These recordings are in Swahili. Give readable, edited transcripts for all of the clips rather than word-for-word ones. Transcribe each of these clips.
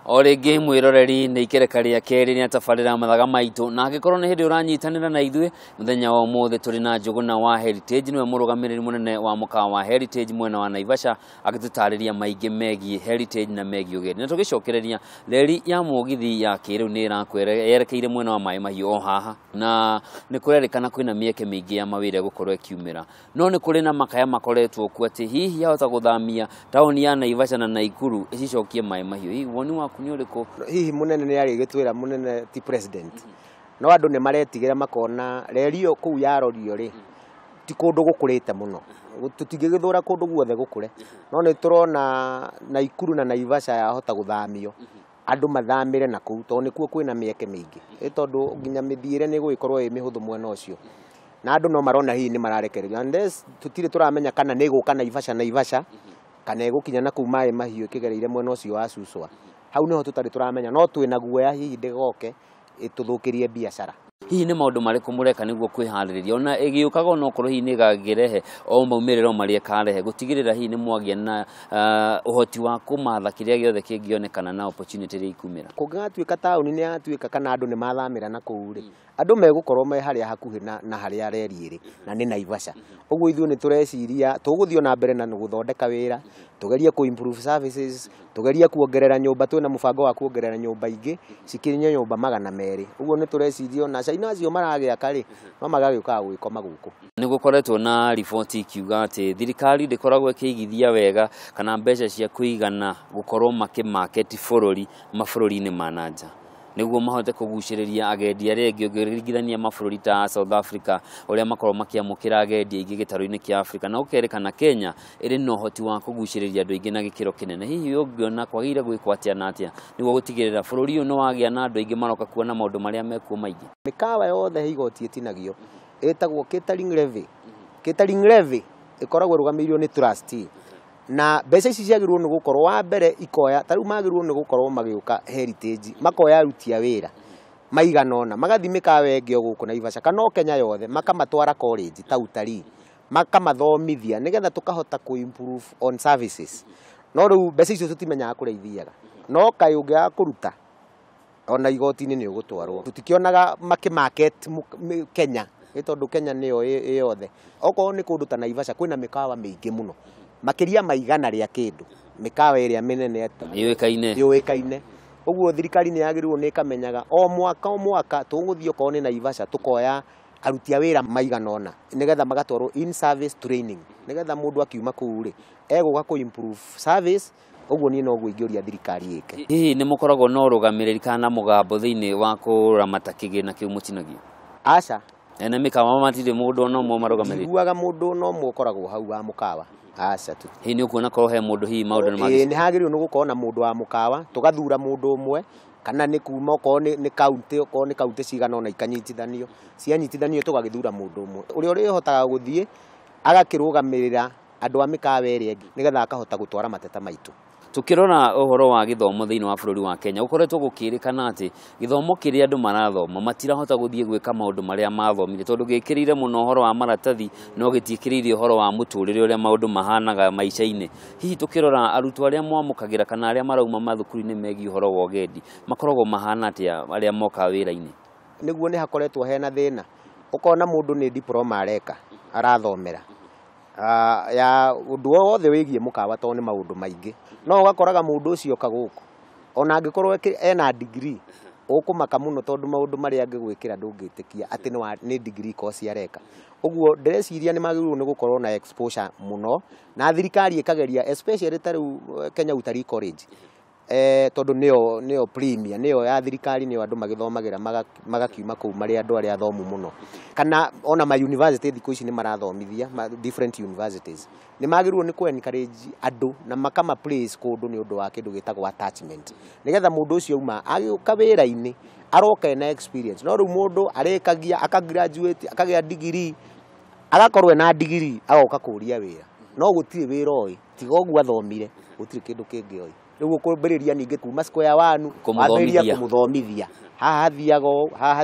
Ore game iroreri ni ikerekari akeri ni atafarira mathaga maitu na agikorwo ni hindi uranyitanira na ithuĩ muthenya wa umuthi turi na Njuguna wa Heritage niwe murugamiriri munene wa mukawa wa Heritage mwena wa Naivasha agitutariria maingi megie Heritage na megie ugeni na tugicokereria reri ya mugithi ya kiriu ni irakwere yerekeire mwena wa Mai Mahiũ o haha na ni kurerikana kwina mieke mingi ya mawire gukorwo ikiumira no ni kuri na makaya makoretwo ku ati hihi yahota guthamia tauni ya Naivasha na Naikuru icicokie Mai Mahiũ hihi woni waku ni uriko hihi munene ni ari gitwira munene ti president no andu ni maretigira makona rerio kuu ya rorio ri ti kundu gukurite muno tutigigithura kundu guothe gukure no ni turona Naikuru na Naivasha yahota guthamio andu mathamire na kuu to ni kuo kwina mieke mingi tondu nginya mithiire ni guikorwo i mihuthu mwena ucio na andu no marona hihi ni mararekererio unless tutire turamenya kana ni guka Naivasha kana igukinya na kuu Mai Mahiũ kigereire mwena ucio wa Suswa hau niho tutari turamenya no twina guoya hihi ndigoke ituthukirie biashara hihi ni maundu mariku mureka niguo kwihaririria ona igiukaga ona okorwo hihi ni gagirehe o maumiriro maria karehe gutigirira hihi ni mwagia na uhoti wa kumatha kiria giothe kingionekana na opportunity ri ikumira kungatuika tauni ni atuika kana andu ni mathamira na kuuri andu megukorwo me haria hakuhi na haria reri iri na ni Naivasha uguo ithuĩ ni tureciria tuguthio na mbere na guthondeka wira tugeria ku improve services tugeria kuongerera nyumba twina mubango wa kuongerera nyumba ingi cikirinye nyumba 200 uguo ni tureciria na caina acio maragia kari no magagiuka gwikoma guku ni gukoretwo na report ikiuga ati thirikari ndikoragwo ikigithia wega kana mbeca cia kuigana gukorwo makimarket mabũrũri-inĩ ma nanja niguo mahote kuguciriria agendi aria engi ũngĩringithania mabũrũri ta South Africa uria makorwo makiamukira agendi aingĩ gĩtarũ-inĩ kia Africa na ũkerekana Kenya ĩrĩ na ũhoti wa kuguciriria andũ aingĩ na gĩkĩro kĩnene hihi ũngiona kwagĩrĩire gwĩkwo atĩa na atĩa niguo gũtigĩrĩra bũrũri ũyũ nĩ wagĩa na andũ aingĩ maroka kuona maũndũ marĩa mekuo maingĩ mikawa yothe igoti itinagio etagwo catering levy ikoragwo rũgamĩrĩirwo ni trustee na mbeca ici ciagirwo ni gukorwo wa mbere ikoya tariu magirwo ni gukorwo magiuka Heritage makoya aruti a wira maigana ona magathi mikawa engio guku Naivasha kana Kenya yothe makamatwara college ta utalii makamathomithia nigetha tukahota ku improve on services no riu mbeca icio tutimenyaga kuria ithiaga no kai ungiaga kuruta ona igoti-inĩ ni ugutwarwo tutikionaga makimarket Kenya tondu Kenya niyo yothe okorwo ni kundu ta Naivasha kwina mikawa mingi muno makiria maigana ria kindu mikawa iria minene yuikaine uguo thirikari ni yagirwo ni kamenyaga o mwaka tunguthio ko ni Naivasha tukoya aruti a wira maigana ona nigetha magatwarwo in service training nigetha mundu akiuma kuu ri eguga ku improve service uguo ni no guingĩria thirikari ike hihi ni mukoragwo no rugamiriri kana mugambo thiini wa kuramata kigina kiu mutinagio aca ene mikawa matire mundu no mo marugamiriri guaga mundu no mo koragwo hau wa mukawa aca tu hihi ni ukuona korwo he mundu hihi maundu ni magi ni hagirwo ni gukorwo na mundu wa mukawa tugathura mundu umwe kana ni kuma okorwo ni county okorwo ni county cigana ona ikanyitithanio cianyitithanio tugagithura mundu umwe uria urihotaga guthie agakirugamirira andu a mikawa ĩrĩa ĩngĩ nigetha akahota gutwara mateta maitu tukirora uhoro wa githomo thiini wa bũrũri wa Kenya ukoretwo gukirikana ati githomo kiria andu marathoma matirahota guthie gwika maundu maria mathomire tondu gikirire muno uhoro wa maratathi no gitiikirire uhoro wa muturire uria maundu mahanaga maica-ini hihi tukirora arutwo aria mwamukagira kana aria marauma mathukuru-ini megie uhoro wa ugendi makoragwo mahana atia aria moka wira-ini niguo ni hakoretwo hena thina ukona mundu ni diploma areka arathomera ya undu wothe wigie mukawa to ni maundu maingi no ugakoraga mundu ucio kaguku ona angikorwo ena degree ukumaka muno tondu maundu maria angigwikira ndungitikia ati ni degree course areka uguo ndireciria ni magirwo ni gukorwo na exposure muno na thirikari ikageria especially taru Kenya Utalii College tondu niyo premier niyo ya thirikari niyo andu magithomagira magakiuma kuu mari andu aria athomu muno kana ona ma university thikũ ici ni marathomithia different universities ni magirwo ni ku encourage andu na makama place kundu ni undu wa kindu gitagwo attachment nigetha mundu ucio uma agiuka wira-ini aroka na experience no riu mundu arekagia aka graduate akagia degree agakorwo na degree agoka kuria wira no gutire wira oi tiga ogu athomire gutire kindu kingi oi riu kumbiriria ninge kuma square wanu Kumuthomithia. kumuthomithia haha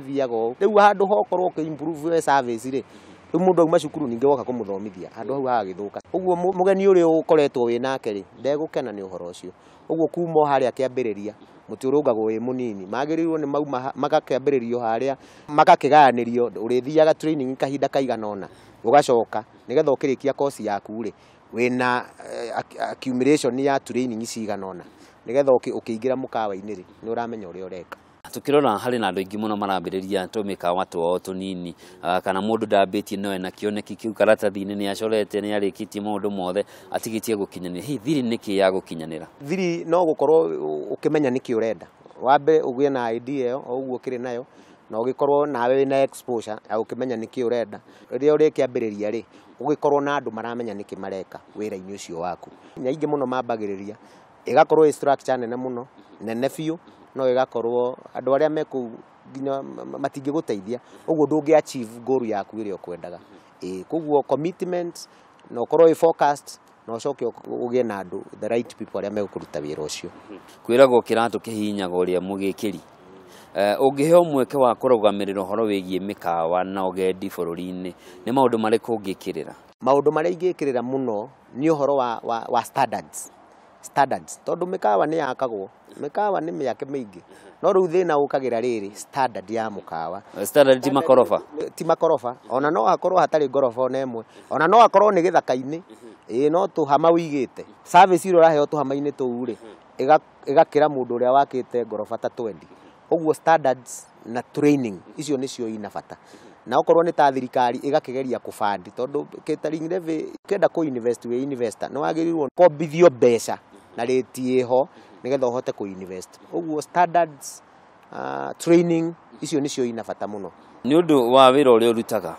thiago riu handu hokorwo ke improve service ri riu mundu auma cukuru ninge woka kumuthomithia handu hau hagithuka uguo mugeni uri ukoretwo wi nake ri ndegukena ni uhoro ucio uguo kuma haria kiambiriria muti urungagwo wi munini magirirwo ni mauma magakiambiririo haria magakiganirio urithiaga training kahinda kaiganona ugacoka nigetha ukirikia course yaku ri wina accumulation ya training ciganona nigetha ukiingira mukawa-ini ri ni uramenya uria ureka. Tukirora hari na andu aingi muno marambiriria tumikawa twao tunini kana mundu ndambitie no ena kioneki kiu karatathi-ini ni acorete ni arikitie maundu mothe atigitie gukinyanira hi thiri niki ya gukinyanira thiri no gukorwo ukimenya niki urenda wambe ugie na idea yo uguo kiri nayo na ugikorwo nawe wina exposure ya ukimenya niki urenda riria urikiambiriria ri ugikorwo na andu maramenya niki mareka wira-ini ucio waku nyaingi muno mambagiriria igakorwo structure nene muno nene biu no igakorwo andu aria meku nginya matingi guteithia uguo ndungi achieve goal yaku iria ukwendaga koguo commitment no korwo focused no coke ugie na andu the right people aria megukuruta wira ucio kwiragwo kiratu kihinyaga uria mugikiri ungiheo mweke wa kurugamirira uhoro wigie mikawa na ugendi bururi-ini ni maundu mariku ungikirira maundu maria ingikirira muno ni uhoro wa standards tondu mikawa ni yakagwo mikawa ni miake mingi no riu thina ukagira riri standard ya mukawa standard ti makorofa ona no akorwo hatari gorofa ona emwe ona no akorwo ni githaka-ini no tuhama wigite service iro raheo tuhama-ini tuu ri igakira mundu uria wakite gorofa ta 20 uguo standards na training icio nicio ina bata na okorwo ni ta thirikari igakigeria kufandi tondu catering levy kenda ku invest we investor no agirirwo kombithio mbeca na rate iho nigetha uhote ku invest uguo standards training icio nicio ina bata muno ni undu wa wira uria urutaga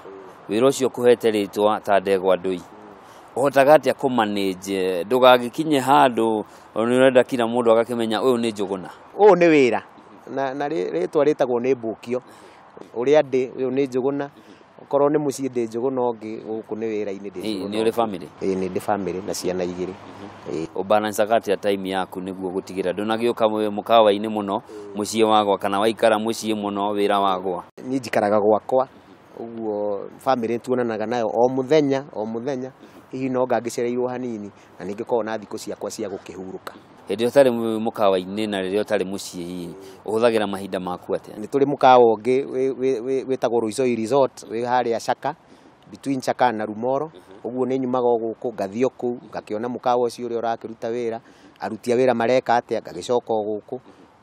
wira ucio kuhete ritwa ta ndegwa ndui uhotaga atia ku manage ndugagikinye handu ni urenda kila mundu agakimenya uyu ni Njuguna uyu ni wira na ritwa ritagwo ni mbukio uria ndi uyu ni Njuguna korwo ni mucii ndi Njuguna ongi guku ni wira-ini ndi Njuguna ni uri family ni ndi family na ciana igiri ubalance ya time yaku niguo gutigira ndunagiuka mukawa-ini muno mucii wagwa kana waikara mucii muno wira wagwa ni njikaraga gwakwa uguo family tuonanaga nayo o muthenya hihi no ngangicereirwo hanini na ningikorwo na thiku ciakwa cia gukihuruka hindi utari mukawa-ini na riria utari mucii hihi uhuthagira mahinda maku atia ni turi mukawa ungi witagwo Ruizoi Resort wi haria Chaka between Chaka na Rumoro uguo ni nyumaga guku ngathio ku ngakiona mukawa ucio uria urakiruta wira aruti a wira mareka atia ngagicoka guku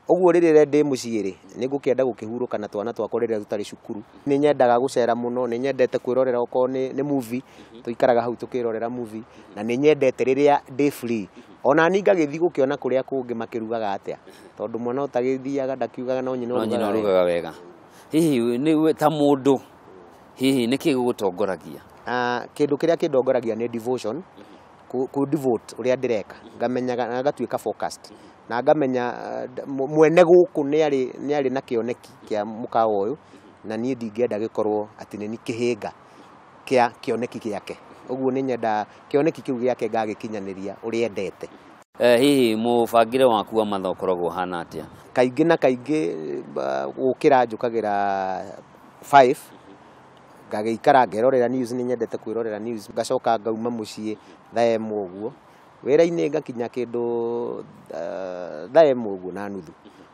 uguo riri ndi mucii ri ningukienda gukihuruka na twana twakwa riri tutari cukuru ni nyendaga gucera muno ni nyendete kwirorera uko ni movie tuikaraga hau tukirorera movie na ni nyendete riria ndi free ona ni ngagithi gukiona kuria kungi makirugaga atia tondu mwana utagithiaga ndakiugaga no nyina urugaga wega hihi ni ta mundu hihi niki gugutongoragia kindu kiria kindongoragia ni devotion ku devote uria ndireka ngamenyaga na ngatuika focused na ngamenya mwene guku ni ari na kioneki kia mukawa uyu na nie ndingienda gikorwo ati ni kihinga kia kioneki giake uguo ni nyenda kioneki kiu giake ngagikinyaniria uria endete hihi mubangire waku wa mathaa ukoragwo hana atia kaingi na kaingi gukira njukagira 5 ngagiikara ngerorera news ni nyendete kwirorera news ngacoka ngauma mucii thaa 1 uguo wira-ini ngakinya kindu thaa 1 uguo na nuthu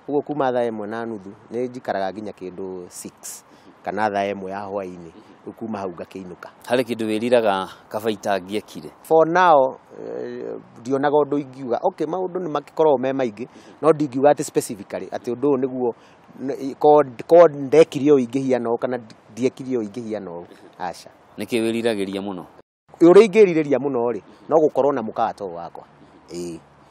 uguo kuma thaa 1 na nuthu ni njikaraga nginya kindu 6 kana thaa 1 ya hwaini kuma hau ngakiinuka hari kindu wiriraga kabaita ngiekire for now ndionaga undu ingiuga okay maundu ni makikorwo me maingi no ndingiuga ati specifically ati undu uyu niguo ko ndekirio ingihiana kana ndiekirio ingihiana aca niki wiriragiria muno uri ingiririria muno ri no gukorwo na mukato wakwa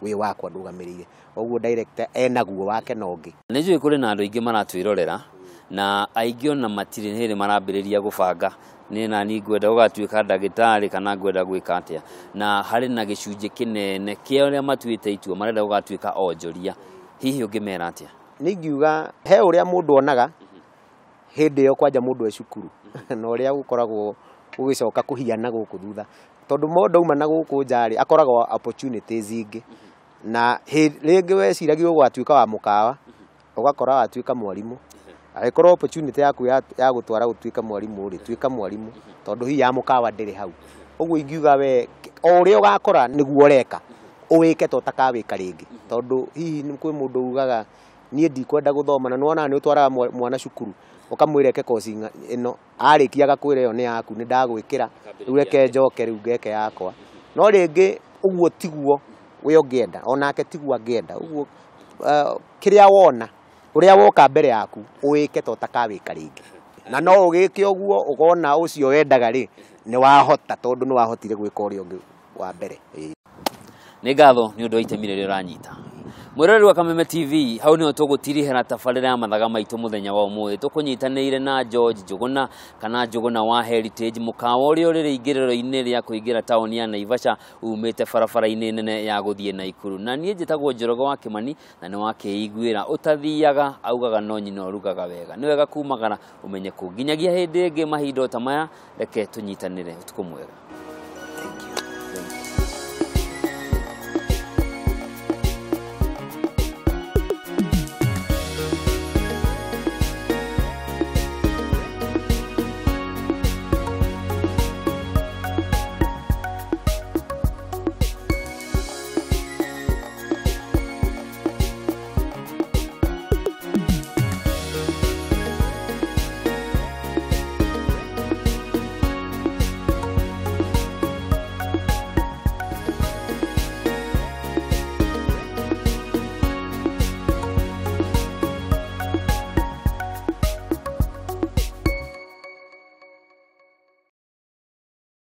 wi wakwa ndugamirire uguo director enaguo wake nongi nijui kuri na andu ingi maratwirorera na aingi ona matiri hiri marambiriria gubanga ni na ni ngwenda ugatuika ndagitari kana ngwenda gwika atia na hari na gicunje kinene kia uria matuite itua marenda ugatuika onjoria hihi ungimera atia ningiuga he uria mundu onaga hindi yo kwanja mundu e cukuru na uria gukoragwo ugicoka kuhiana guku thutha tondu mondo uma na guku njari akoragwo opportunities ingi na ringi weciragia gwatuika wa mukawa ugakora watuika mwarimu agikora opportunity yaku ya gutwara gutuika mwarimu ri tuika mwarimu tondu hi ya mukawa ndiri hau uguo ingiuga we ori ugakora niguo reka uwike to takawika ringi tondu hihi ni kwi mundu ugaga nie ndikwenda guthoma na nuona ni utwaraga mwana cukuru ukamwira eke kosi ino arikia gakwira yo ni yaku ni ndagwikira riu reke njoke riu ngeke yakwa no ringi uguo tiguo we ungienda onake tiguo angienda uguo kiria wona uria woka mbere yaku uwike to takawika ringi na no ugike uguo ugona ucio wendaga ri ni wahota tondu ni wahotire gwika uria ungi wa mbere nĩ ngatho nĩ ũndũ wa itemi rĩrĩa ũranyita mwĩroreri wa Kameme TV hau nĩho tũgũtirihĩra tabarĩra ya mathaga maitũ mũthenya wa ũmũthĩ tũkũnyitanĩire na George Njũgũna kana Njũgũna wa Heritage mũkawa ũrĩa ũrĩ ingĩrĩro-inĩ rĩa kũingĩra taũni ya Naivasha umĩte barabara-inĩ nene ya gũthiĩ Naikuru na niĩ njĩtagwo Njoroge wa Kĩmani na nĩ wakĩiguĩra ũtathiaga augaga no nyina ũrugaga wega nĩ wega kumagara ũmenye kũ nginyagia hĩndĩ ĩngĩ mahinda ta maya reke tũnyitanĩre ũtukũ mwega.